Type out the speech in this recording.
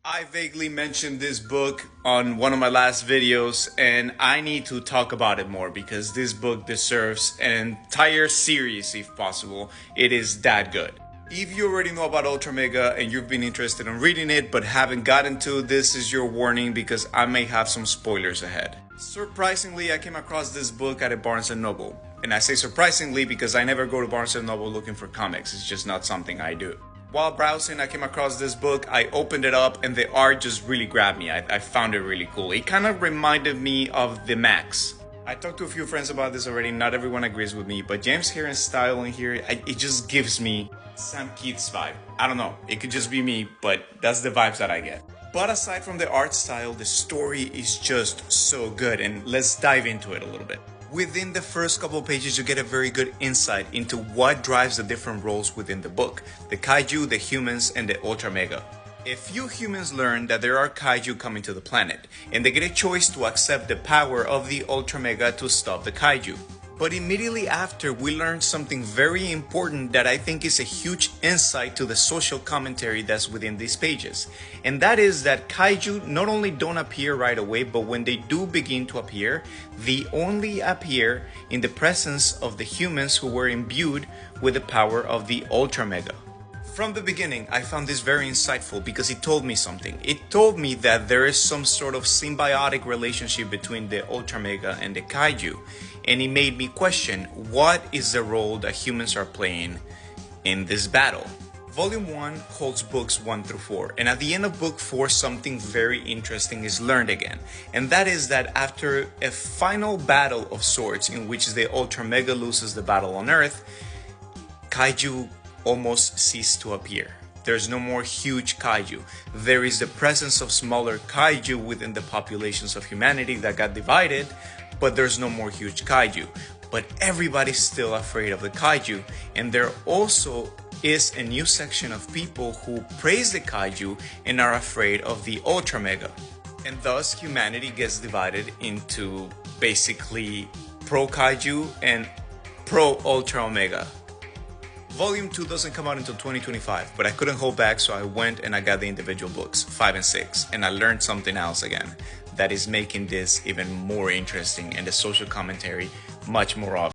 I vaguely mentioned this book on one of my last videos, and I need to talk about it more because this book deserves an entire series if possible. It is that good. If you already know about UltraMega and you've been interested in reading it but haven't gotten to, this is your warning because I may have some spoilers ahead. Surprisingly, I came across this book at a Barnes & Noble. And I say surprisingly because I never go to Barnes & Noble looking for comics. It's just not something I do. While browsing, I came across this book. I opened it up and the art just really grabbed me. I found it really cool. It kind of reminded me of the Max. I talked to a few friends about this already. Not everyone agrees with me, but James Harren's style in here, it just gives me Sam Keith's vibe. I don't know. It could just be me, but that's the vibes that I get. But aside from the art style, the story is just so good, and let's dive into it a little bit. Within the first couple of pages, you get a very good insight into what drives the different roles within the book. The kaiju, the humans, and the UltraMega. A few humans learn that there are kaiju coming to the planet, and they get a choice to accept the power of the UltraMega to stop the kaiju. But immediately after, we learn something very important that I think is a huge insight to the social commentary that's within these pages. And that is that kaiju not only don't appear right away, but when they do begin to appear, they only appear in the presence of the humans who were imbued with the power of the UltraMega. From the beginning, I found this very insightful because it told me something. It told me that there is some sort of symbiotic relationship between the UltraMega and the kaiju. And it made me question, what is the role that humans are playing in this battle? Volume 1 holds books 1 through 4, and at the end of book 4, something very interesting is learned again. And that is that after a final battle of sorts in which the UltraMega loses the battle on Earth, kaiju almost cease to appear. There's no more huge kaiju. There is the presence of smaller kaiju within the populations of humanity that got divided, but there's no more huge kaiju. But everybody's still afraid of the kaiju, and there also is a new section of people who praise the kaiju and are afraid of the UltraMega. And thus humanity gets divided into basically pro-kaiju and pro-UltraMega. Volume 2 doesn't come out until 2025, but I couldn't hold back, so I went and I got the individual books, 5 and 6, and I learned something else again that is making this even more interesting and the social commentary much more obvious.